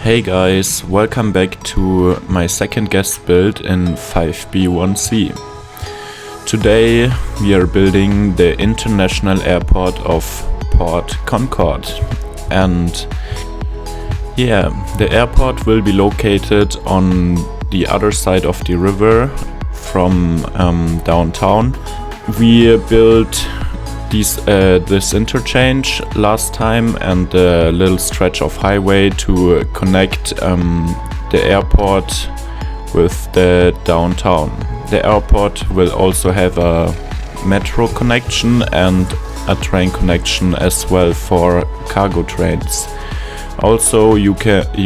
Hey guys, welcome back to my second guest build in 5B1C. Today we are building the international airport of Port Concord, and yeah, the airport will be located on the other side of the river from downtown. We built this interchange last time and a little stretch of highway to connect the airport with the downtown. The airport will also have a metro connection and a train connection as well for cargo trains. Also, you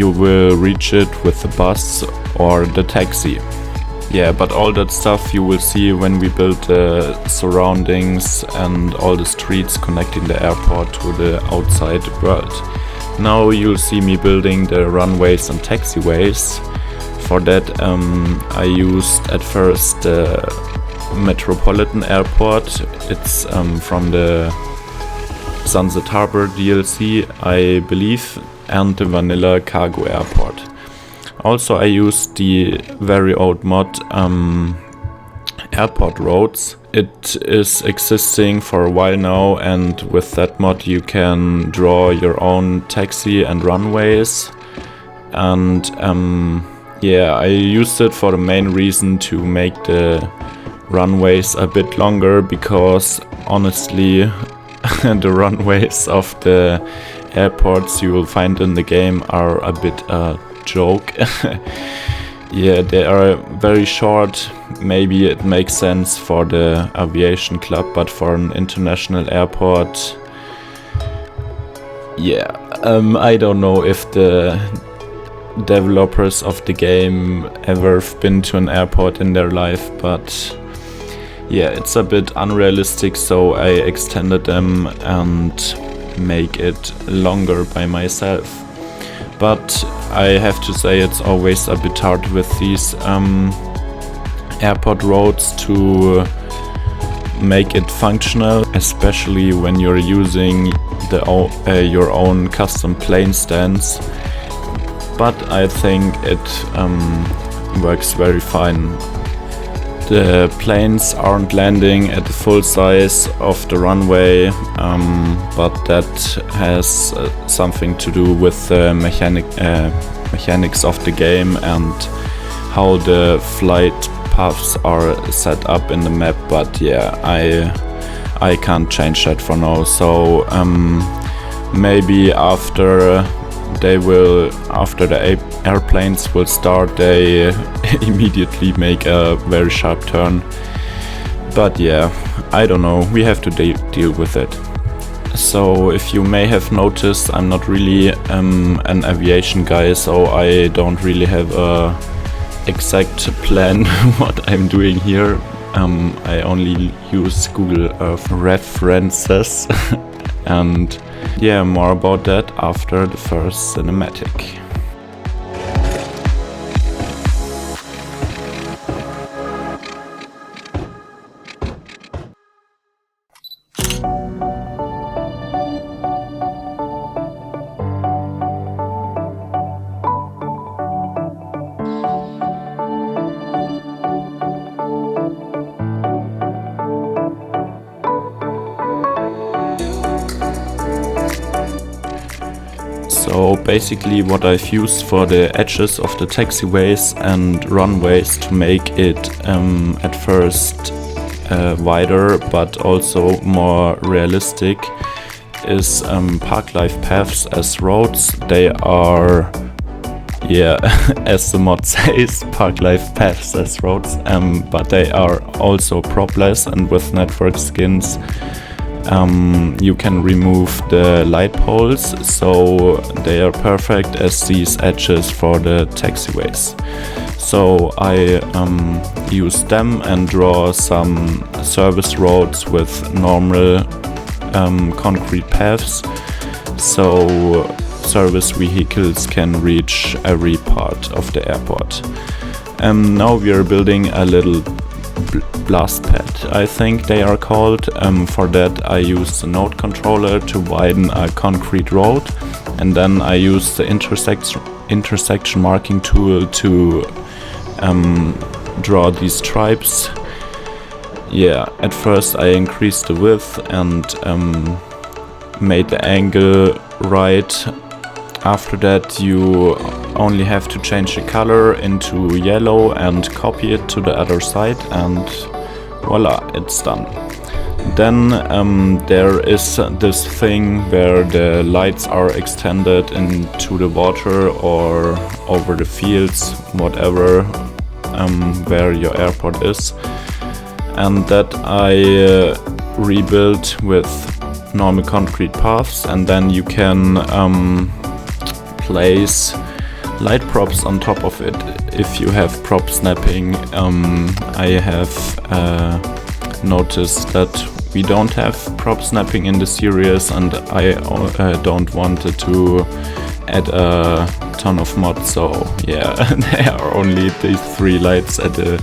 will reach it with the bus or the taxi. Yeah, but all that stuff you will see when we build the surroundings and all the streets connecting the airport to the outside world. Now you'll see me building the runways and taxiways. For that I used at first the Metropolitan airport. It's from the Sunset Harbor DLC, I believe, and the Vanilla Cargo Airport. Also, I used the very old mod Airport Roads. It is existing for a while now, and with that mod you can draw your own taxi and runways. And yeah, I used it for the main reason to make the runways a bit longer, because honestly the runways of the airports you will find in the game are a bit joke. Yeah, they are very short. Maybe it makes sense for the aviation club, but for an international airport, yeah, I don't know if the developers of the game ever been to an airport in their life, but yeah, it's a bit unrealistic, so I extended them and make it longer by myself. But I have to say it's always a bit hard with these airport roads to make it functional, especially when you're using your own custom plane stands. But I think it works very fine. The planes aren't landing at the full size of the runway, but that has something to do with the mechanics of the game and how the flight paths are set up in the map. But yeah, I can't change that for now. So maybe after the airplanes will start, they immediately make a very sharp turn. But yeah, I don't know, we have to deal with it. So if you may have noticed, I'm not really an aviation guy, so I don't really have a exact plan what I'm doing here. I only use Google Earth references and yeah, more about that after the first cinematic. So basically what I've used for the edges of the taxiways and runways to make it at first wider but also more realistic is park life paths as roads. They are, yeah, as the mod says, park life paths as roads, but they are also propless, and with network skins you can remove the light poles, so they are perfect as these edges for the taxiways. So I use them and draw some service roads with normal concrete paths, so service vehicles can reach every part of the airport. Now we are building a little blast pad, I think they are called. For that I use the node controller to widen a concrete road, and then I use the intersection marking tool to draw these stripes. Yeah, at first I increased the width and made the angle right. After that you only have to change the color into yellow and copy it to the other side, and voila, it's done. Then there is this thing where the lights are extended into the water or over the fields, whatever, where your airport is. And that I rebuilt with normal concrete paths, and then you can place light props on top of it if you have prop snapping. I have noticed that we don't have prop snapping in the series, and I don't want to add a ton of mods, so yeah, there are only these 3 lights at the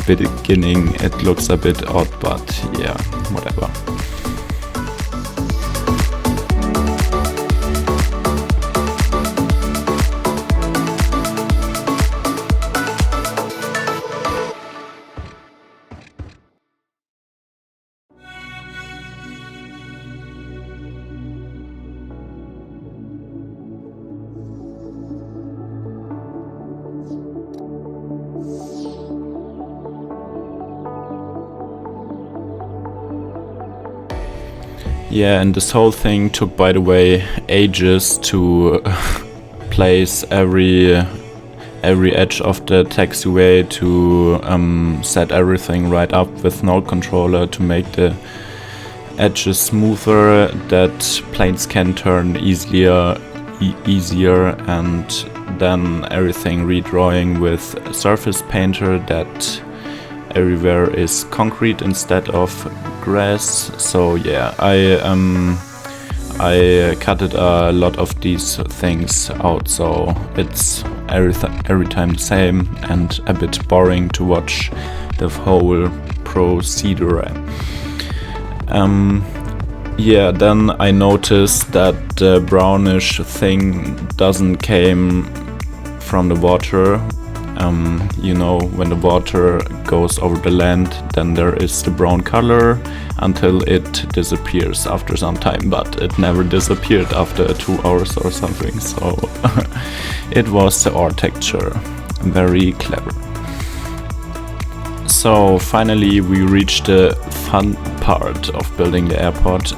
beginning. It looks a bit odd, but yeah, whatever. Yeah, and this whole thing took, by the way, ages to place every edge of the taxiway, to set everything right up with node controller to make the edges smoother, that planes can turn easier, and then everything redrawing with Surface Painter, that everywhere is concrete instead of grass. So yeah, I cutted a lot of these things out, so it's every time the same and a bit boring to watch the whole procedure. Yeah, then I noticed that the brownish thing doesn't came from the water. You know, when the water goes over the land, then there is the brown color until it disappears after some time, but it never disappeared after 2 hours or something, so it was the art texture. Very clever. So finally we reached the fun part of building the airport.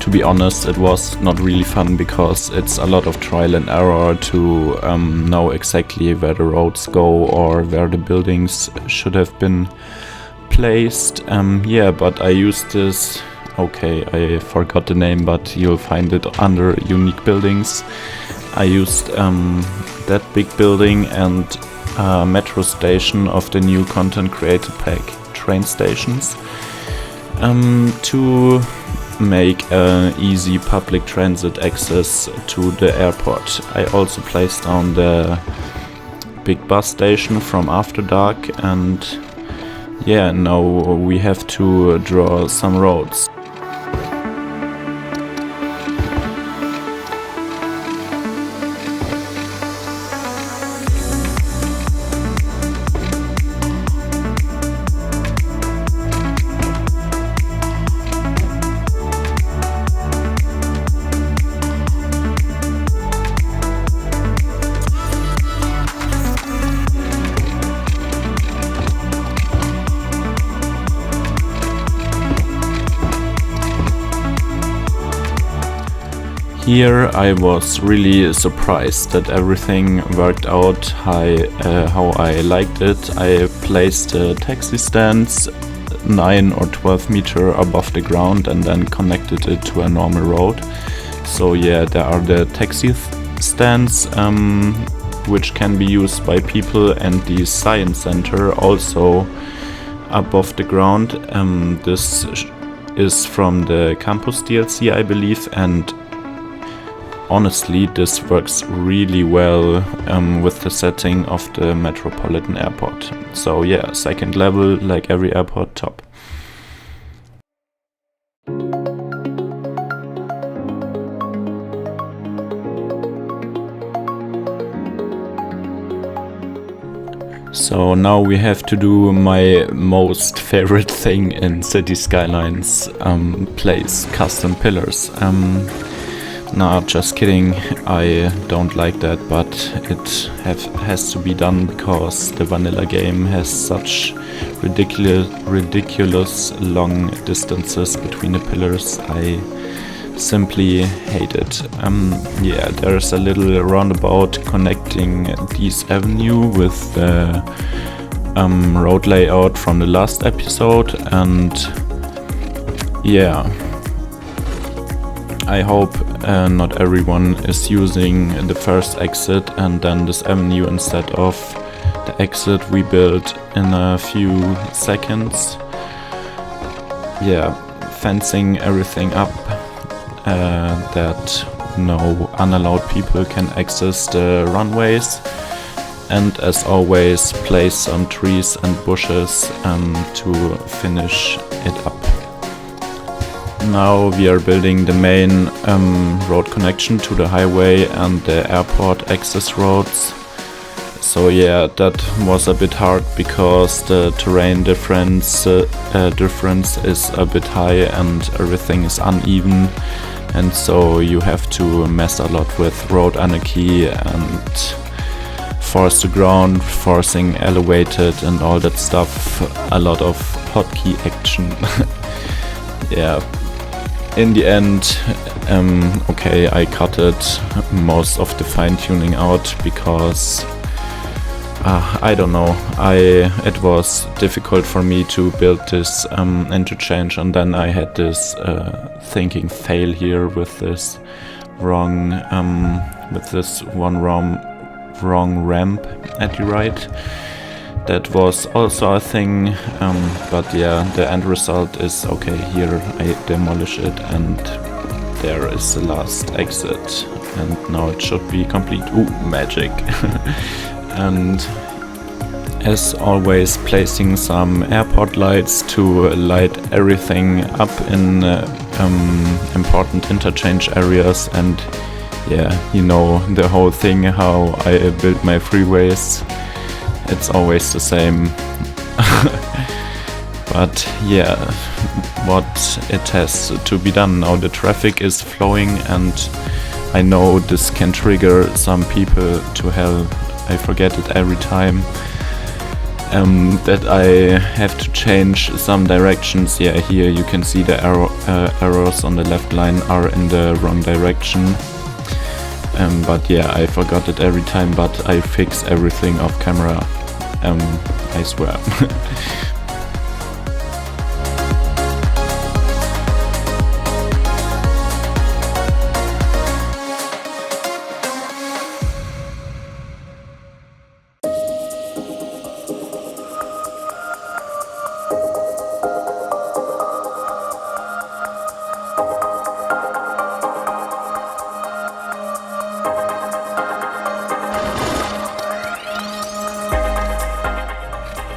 To be honest, it was not really fun because it's a lot of trial and error to know exactly where the roads go or where the buildings should have been placed. Yeah, but I used this, okay, I forgot the name, but you'll find it under unique buildings. I used that big building and metro station of the new content creator pack train stations to make easy public transit access to the airport. I also placed down the big bus station from After Dark, and yeah, now we have to draw some roads. Here I was really surprised that everything worked out how I liked it. I placed the taxi stands 9 or 12 meter above the ground and then connected it to a normal road. So yeah, there are the taxi stands which can be used by people, and the science center also above the ground. This is from the campus DLC, I believe, and honestly, this works really well with the setting of the metropolitan airport. So yeah, second level, like every airport, top. So now we have to do my most favorite thing in Cities Skylines, place custom pillars. Nah, just kidding, I don't like that, but it has to be done because the vanilla game has such ridiculous long distances between the pillars. I simply hate it. Yeah, there's a little roundabout connecting this avenue with the road layout from the last episode, and yeah, I hope not everyone is using the first exit and then this avenue instead of the exit we built in a few seconds. Yeah, fencing everything up that no unallowed people can access the runways, and as always place some trees and bushes to finish it up. Now we are building the main road connection to the highway and the airport access roads. So yeah, that was a bit hard because the terrain difference is a bit high and everything is uneven, and so you have to mess a lot with road anarchy and force to ground, forcing elevated and all that stuff. A lot of hotkey action. Yeah. In the end, okay, I cutted most of the fine-tuning out because I don't know, it was difficult for me to build this interchange, and then I had this thinking fail here with this wrong wrong ramp at the right. That was also a thing, but yeah, the end result is okay. Here I demolish it and there is the last exit, and now it should be complete. Ooh, magic. And as always, placing some airport lights to light everything up in important interchange areas, and yeah, you know the whole thing how I build my freeways. It's always the same. But yeah, what it has to be done now. The traffic is flowing, and I know this can trigger some people to hell. I forget it every time. That I have to change some directions. Yeah, here you can see the arrows on the left line are in the wrong direction. But yeah, I forgot it every time, but I fix everything off camera. I swear.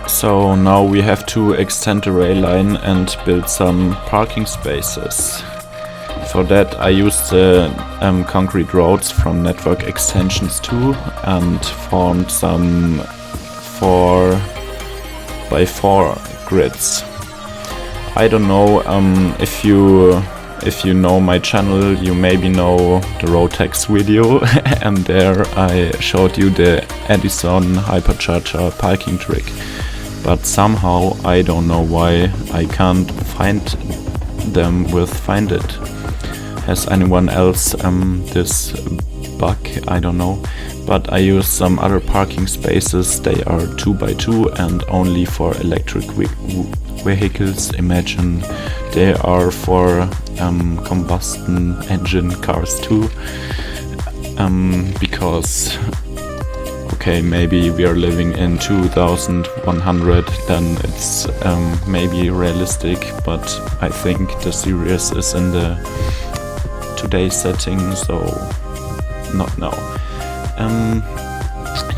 So now we have to extend the rail line and build some parking spaces. For that I used the concrete roads from Network Extensions 2 and formed some 4x4 grids. I don't know if you know my channel, you maybe know the road tax video, and there I showed you the Edison hypercharger parking trick. But somehow, I don't know why, I can't find them with Find It. Has anyone else this bug? I don't know. But I use some other parking spaces. They are 2x2 and only for electric vehicles. Imagine they are for combustion engine cars too. Because okay, maybe we are living in 2100, then it's maybe realistic, but I think the series is in the today's setting, so not now.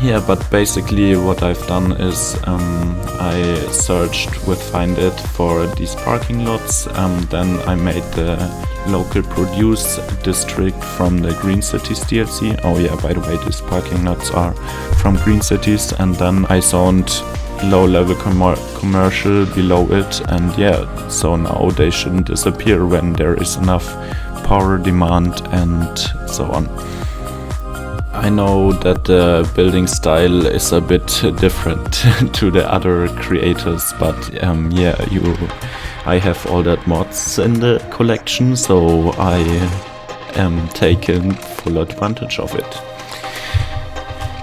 Yeah, but basically what I've done is I searched with Find It for these parking lots, then I made the local produce district from the Green Cities DLC. Oh yeah, by the way, these parking lots are from Green Cities, and then I zoned low-level commercial below it, and yeah, so now they shouldn't disappear when there is enough power demand and so on. I know that the building style is a bit different to the other creators, but yeah, I have all that mods in the collection, so I am taking full advantage of it.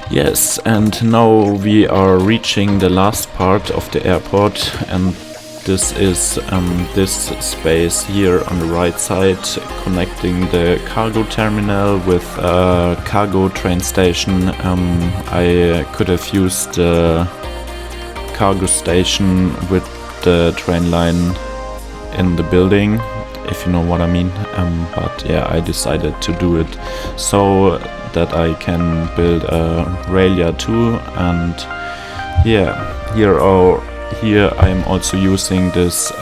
Yes, and now we are reaching the last part of the airport, and this is this space here on the right side, connecting the cargo terminal with a cargo train station. I could have used the cargo station with the train line in the building, if you know what I mean, but yeah, I decided to do it so that I can build a rail yard too. And yeah, here I am also using this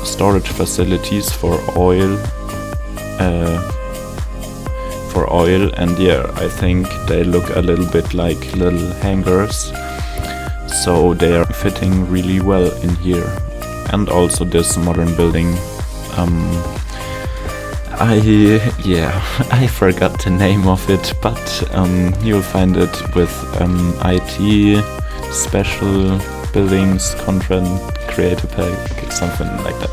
storage facilities for oil, and yeah, I think they look a little bit like little hangars, so they are fitting really well in here. And also this modern building, I forgot the name of it, but you'll find it with IT special buildings, content, creator pack, something like that.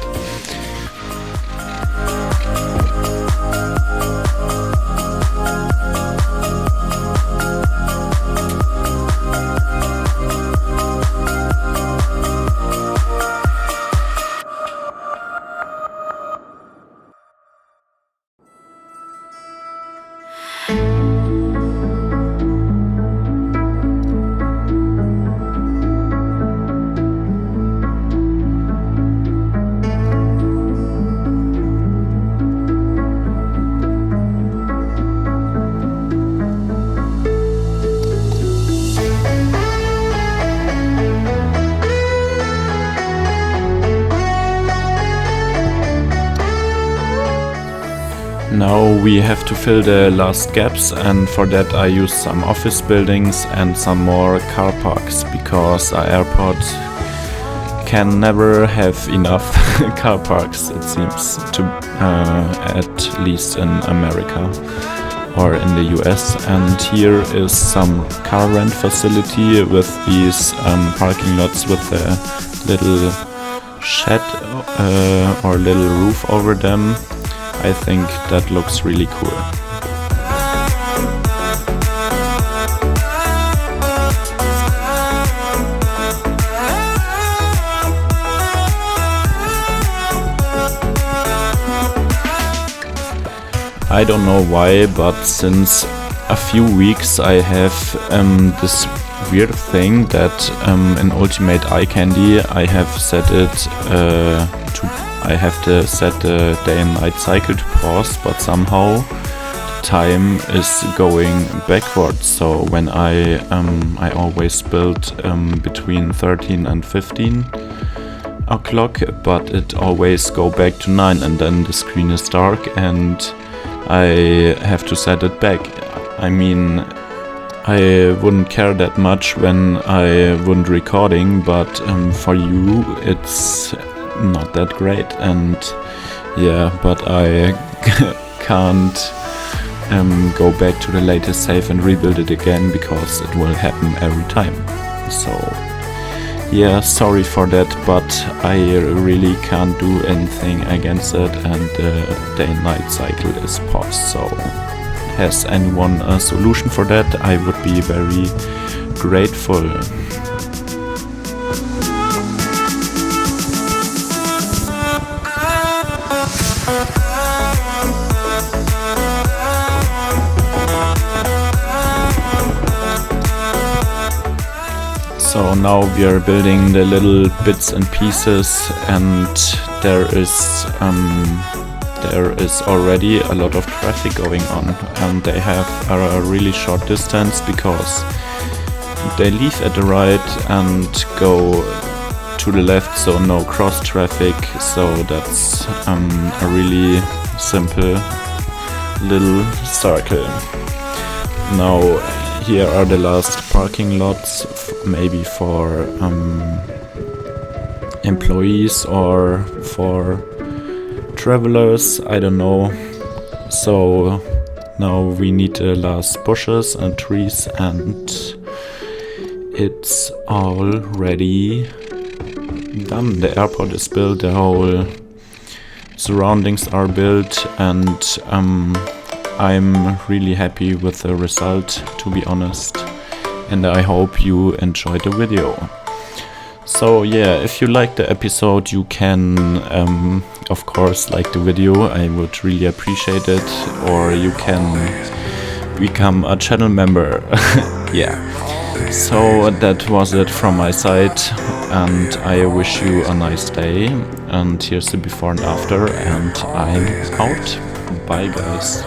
Now we have to fill the last gaps, and for that I use some office buildings and some more car parks, because our airport can never have enough car parks, it seems, to at least in America or in the US. And here is some car rent facility with these parking lots with a little shed or little roof over them. I think that looks really cool. I don't know why, but since a few weeks I have this weird thing that in Ultimate Eye Candy I have set it I have to set the day and night cycle to pause, but somehow the time is going backwards. So when I always build between 13 and 15 o'clock, but it always go back to 9, and then the screen is dark and I have to set it back. I mean, I wouldn't care that much when I wouldn't recording, but for you it's not that great. And yeah, but I can't go back to the latest save and rebuild it again, because it will happen every time. So yeah, sorry for that, but I really can't do anything against it, and the day and night cycle is paused. So has anyone a solution for that? I would be very grateful. So now we are building the little bits and pieces, and there is already a lot of traffic going on, and they have a really short distance, because they leave at the right and go to the left, so no cross traffic. So that's a really simple little circle. Now here are the last parking lots, maybe for employees or for travelers, I don't know. So now we need the last bushes and trees, and it's already done. The airport is built, the whole surroundings are built, and I'm really happy with the result, to be honest, and I hope you enjoyed the video. So yeah, if you liked the episode, you can of course like the video, I would really appreciate it, or you can become a channel member. Yeah, so that was it from my side, and I wish you a nice day, and here's the before and after, and I'm out. Bye guys.